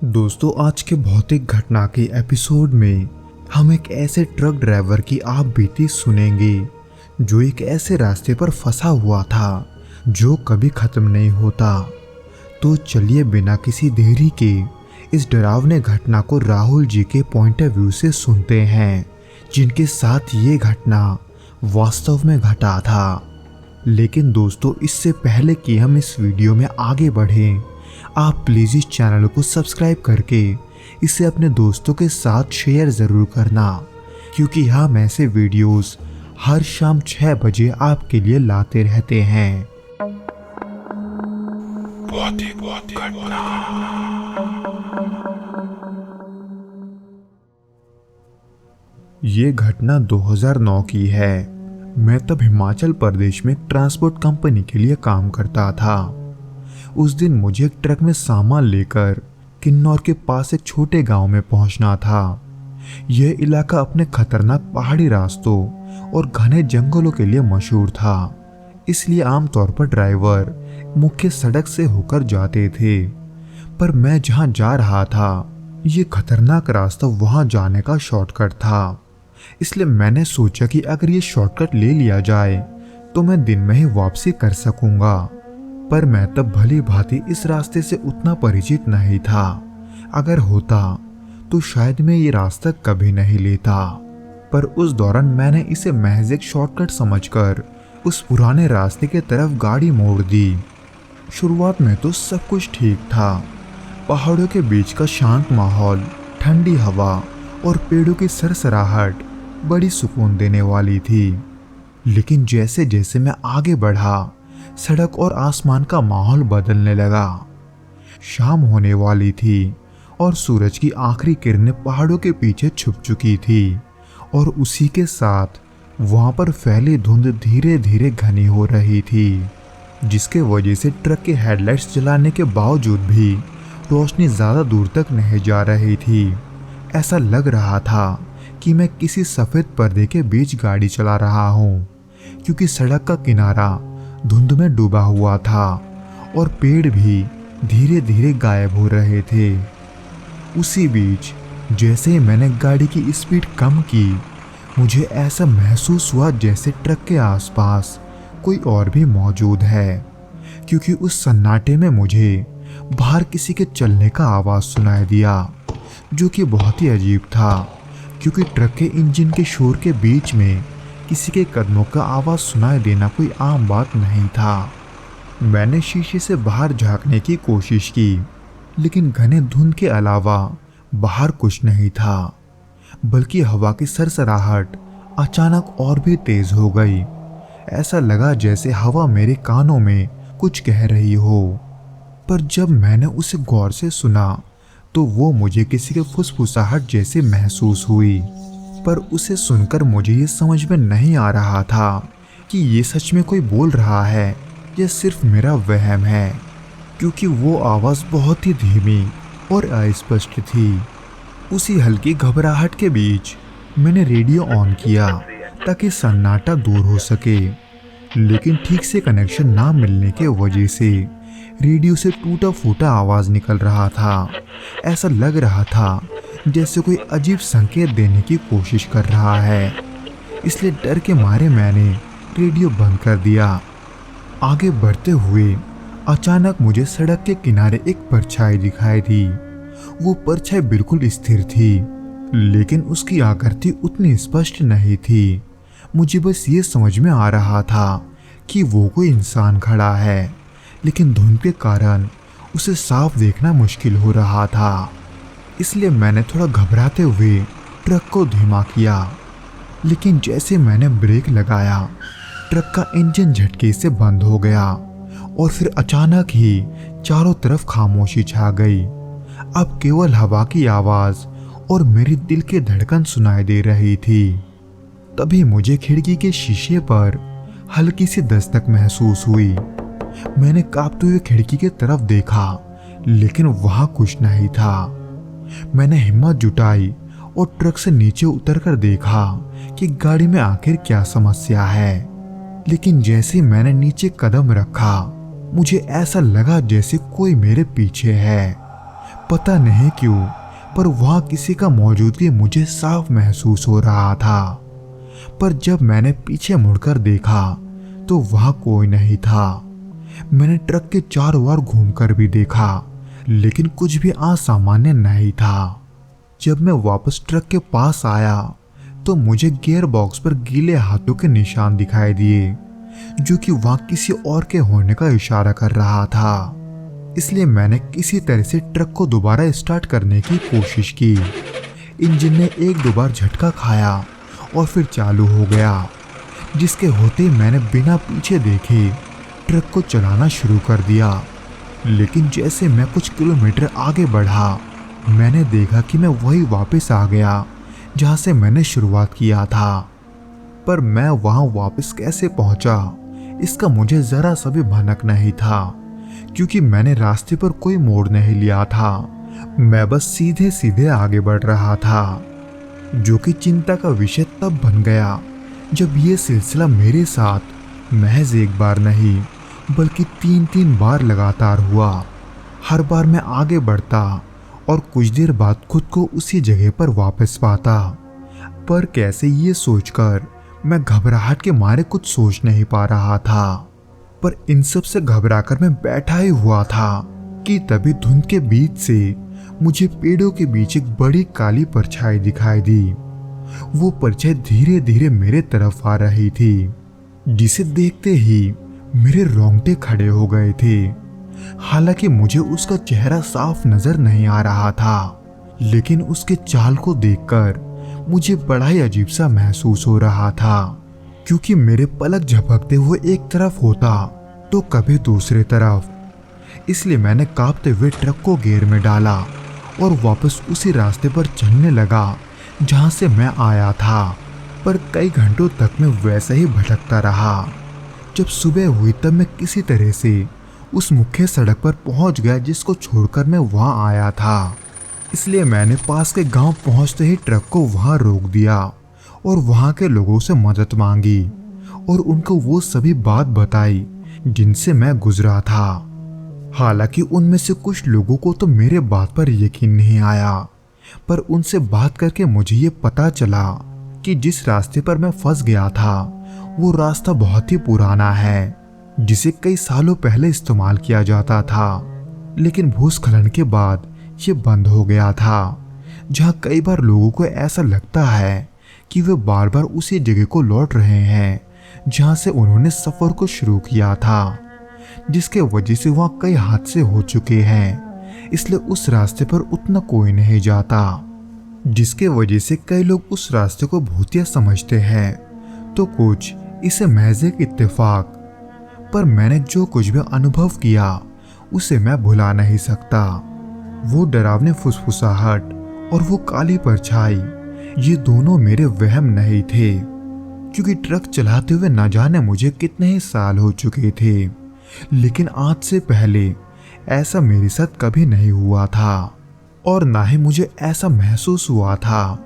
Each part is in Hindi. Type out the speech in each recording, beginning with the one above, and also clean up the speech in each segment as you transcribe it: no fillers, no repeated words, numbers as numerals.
दोस्तों, आज के भौतिक घटना के एपिसोड में हम एक ऐसे ट्रक ड्राइवर की आप बीती सुनेंगे जो एक ऐसे रास्ते पर फंसा हुआ था जो कभी खत्म नहीं होता। तो चलिए बिना किसी देरी के इस डरावने घटना को राहुल जी के पॉइंट ऑफ व्यू से सुनते हैं, जिनके साथ ये घटना वास्तव में घटा था। लेकिन दोस्तों, इससे पहले कि हम इस वीडियो में आगे बढ़ें, आप प्लीज़ इस चैनल को सब्सक्राइब करके इसे अपने दोस्तों के साथ शेयर ज़रूर करना, क्योंकि हम ऐसे वीडियोस हर शाम 6 बजे आपके लिए लाते रहते हैं। ये घटना 2009 की है। मैं तब हिमाचल प्रदेश में ट्रांसपोर्ट कंपनी के लिए काम करता था। उस दिन मुझे एक ट्रक में सामान लेकर किन्नौर के पास एक छोटे गांव में पहुंचना था। यह इलाका अपने खतरनाक पहाड़ी रास्तों और घने जंगलों के लिए मशहूर था, इसलिए आमतौर पर ड्राइवर मुख्य सड़क से होकर जाते थे। पर मैं जहां जा रहा था, ये खतरनाक रास्ता वहां जाने का शॉर्टकट था। इसलिए मैंने सोचा कि अगर ये शॉर्टकट ले लिया जाए तो मैं दिन में ही वापसी कर सकूंगा। पर मैं तब भली भांति इस रास्ते से उतना परिचित नहीं था। अगर होता तो शायद मैं ये रास्ता कभी नहीं लेता। पर उस दौरान मैंने इसे महज एक शॉर्टकट समझकर उस पुराने रास्ते की तरफ गाड़ी मोड़ दी। शुरुआत में तो सब कुछ ठीक था। पहाड़ों के बीच का शांत माहौल, ठंडी हवा और पेड़ों की सरसराहट बड़ी सुकून देने वाली थी। लेकिन जैसे जैसे मैं आगे बढ़ा, सड़क और आसमान का माहौल बदलने लगा। शाम होने वाली थी और सूरज की आखिरी किरणें पहाड़ों के पीछे छुप चुकी थी, और उसी के साथ वहां पर फैली धुंध धीरे धीरे घनी हो रही थी, जिसके वजह से ट्रक के हेडलाइट्स जलाने के बावजूद भी रोशनी ज्यादा दूर तक नहीं जा रही थी। ऐसा लग रहा था कि मैं किसी सफेद पर्दे के बीच गाड़ी चला रहा हूँ, क्योंकि सड़क का किनारा धुंध में डूबा हुआ था और पेड़ भी धीरे धीरे गायब हो रहे थे। उसी बीच जैसे ही मैंने गाड़ी की स्पीड कम की, मुझे ऐसा महसूस हुआ जैसे ट्रक के आसपास कोई और भी मौजूद है, क्योंकि उस सन्नाटे में मुझे बाहर किसी के चलने का आवाज़ सुनाई दिया, जो कि बहुत ही अजीब था, क्योंकि ट्रक के इंजन के शोर के बीच में किसी के कदमों का आवाज़ सुनाई देना कोई आम बात नहीं था। मैंने शीशे से बाहर झांकने की कोशिश की, लेकिन घने धुंध के अलावा बाहर कुछ नहीं था, बल्कि हवा की सरसराहट अचानक और भी तेज हो गई। ऐसा लगा जैसे हवा मेरे कानों में कुछ कह रही हो। पर जब मैंने उसे गौर से सुना तो वो मुझे किसी के फुसफुसाहट जैसे महसूस हुई। पर उसे सुनकर मुझे ये समझ में नहीं आ रहा था कि ये सच में कोई बोल रहा है या सिर्फ मेरा वहम है, क्योंकि वो आवाज़ बहुत ही धीमी और अस्पष्ट थी। उसी हल्की घबराहट के बीच मैंने रेडियो ऑन किया ताकि सन्नाटा दूर हो सके, लेकिन ठीक से कनेक्शन ना मिलने के वजह से रेडियो से टूटा फूटा आवाज़ निकल रहा था। ऐसा लग रहा था जैसे कोई अजीब संकेत देने की कोशिश कर रहा है। इसलिए डर के मारे मैंने रेडियो बंद कर दिया। आगे बढ़ते हुए अचानक मुझे सड़क के किनारे एक परछाई दिखाई दी। वो परछाई बिल्कुल स्थिर थी, लेकिन उसकी आकृति उतनी स्पष्ट नहीं थी। मुझे बस ये समझ में आ रहा था कि वो कोई इंसान खड़ा है, लेकिन धुंध के कारण उसे साफ देखना मुश्किल हो रहा था। इसलिए मैंने थोड़ा घबराते हुए ट्रक को धीमा किया, लेकिन जैसे मैंने ब्रेक लगाया, ट्रक का इंजन झटके से बंद हो गया और फिर अचानक ही चारों तरफ खामोशी छा गई। अब केवल हवा की आवाज़ और मेरी दिल की धड़कन सुनाई दे रही थी। तभी मुझे खिड़की के शीशे पर हल्की सी दस्तक महसूस हुई। मैंने कांपते हुए खिड़की की तरफ देखा, लेकिन वहां कुछ नहीं था। मैंने हिम्मत जुटाई और ट्रक से नीचे उतरकर देखा कि गाड़ी में आखिर क्या समस्या है। लेकिन जैसे मैंने नीचे कदम रखा, मुझे ऐसा लगा जैसे कोई मेरे पीछे है। पता नहीं क्यों, पर वहां किसी का मौजूदगी मुझे साफ महसूस हो रहा था। पर जब मैंने पीछे मुड़कर देखा तो वहां कोई नहीं था। मैंने ट्रक के चारों ओर घूमकर भी देखा, लेकिन कुछ भी असामान्य नहीं था। जब मैं वापस ट्रक के पास आया तो मुझे गियर बॉक्स पर गीले हाथों के निशान दिखाई दिए, जो कि वहां किसी और के होने का इशारा कर रहा था। इसलिए मैंने किसी तरह से ट्रक को दोबारा स्टार्ट करने की कोशिश की। इंजन ने एक दो बार झटका खाया और फिर चालू हो गया, जिसके होते ही मैंने बिना पीछे देखे ट्रक को चलाना शुरू कर दिया। लेकिन जैसे मैं कुछ किलोमीटर आगे बढ़ा, मैंने देखा कि मैं वही वापस आ गया जहां से मैंने शुरुआत किया था। पर मैं वहां वापस कैसे पहुंचा, इसका मुझे जरा सा भी भनक नहीं था, क्योंकि मैंने रास्ते पर कोई मोड़ नहीं लिया था। मैं बस सीधे सीधे आगे बढ़ रहा था, जो कि चिंता का विषय तब बन गया जब ये सिलसिला मेरे साथ महज एक बार नहीं बल्कि 3 बार लगातार हुआ। हर बार मैं आगे बढ़ता और कुछ देर बाद खुद को उसी जगह पर वापस पाता। पर कैसे, ये सोचकर मैं घबराहट के मारे कुछ सोच नहीं पा रहा था। पर इन सब से घबराकर मैं बैठा ही हुआ था कि तभी धुंध के बीच से मुझे पेड़ों के बीच एक बड़ी काली परछाई दिखाई दी। वो परछाई धीरे धीरे मेरे तरफ आ रही थी, जिसे देखते ही मेरे रोंगटे खड़े हो गए थे। हालांकि मुझे उसका चेहरा साफ नजर नहीं आ रहा था, लेकिन उसके चाल को देखकर मुझे बड़ा ही अजीब सा महसूस हो रहा था, क्योंकि मेरे पलक झपकते हुए एक तरफ होता तो कभी दूसरे तरफ। इसलिए मैंने कांपते हुए ट्रक को गियर में डाला और वापस उसी रास्ते पर चलने लगा जहां से मैं आया था। पर कई घंटों तक मैं वैसे ही भटकता रहा। जब सुबह हुई तब मैं किसी तरह से उस मुख्य सड़क पर पहुंच गया जिसको छोड़कर मैं वहां आया था। इसलिए मैंने पास के गांव पहुंचते ही ट्रक को वहां रोक दिया और वहां के लोगों से मदद मांगी और उनको वो सभी बात बताई जिनसे मैं गुजरा था। हालांकि उनमें से कुछ लोगों को तो मेरे बात पर यकीन नहीं आया, पर उनसे बात करके मुझे ये पता चला कि जिस रास्ते पर मैं फंस गया था वो रास्ता बहुत ही पुराना है, जिसे कई सालों पहले इस्तेमाल किया जाता था, लेकिन भूस्खलन के बाद ये बंद हो गया था। जहां कई बार लोगों को ऐसा लगता है कि वे बार बार उसी जगह को लौट रहे हैं जहां से उन्होंने सफर को शुरू किया था, जिसके वजह से वहां कई हादसे हो चुके हैं। इसलिए उस रास्ते पर उतना कोई नहीं जाता, जिसके वजह से कई लोग उस रास्ते को भूतिया समझते हैं, तो कुछ इसे महज एक इत्तेफाक। पर मैंने जो कुछ भी अनुभव किया उसे मैं भुला नहीं सकता। वो डरावनी फुसफुसाहट और वो काली परछाई, ये दोनों मेरे वहम नहीं थे, क्योंकि ट्रक चलाते हुए न जाने मुझे कितने ही साल हो चुके थे, लेकिन आज से पहले ऐसा मेरे साथ कभी नहीं हुआ था और ना ही मुझे ऐसा महसूस हुआ था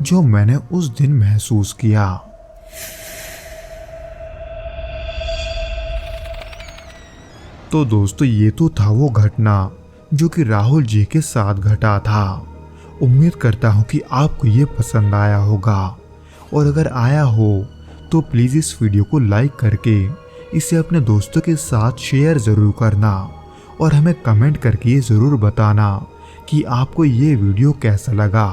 जो मैंने उस दिन महसूस किया। तो दोस्तों, ये तो था वो घटना जो कि राहुल जी के साथ घटा था। उम्मीद करता हूँ कि आपको ये पसंद आया होगा, और अगर आया हो तो प्लीज़ इस वीडियो को लाइक करके इसे अपने दोस्तों के साथ शेयर ज़रूर करना और हमें कमेंट करके ये ज़रूर बताना कि आपको ये वीडियो कैसा लगा।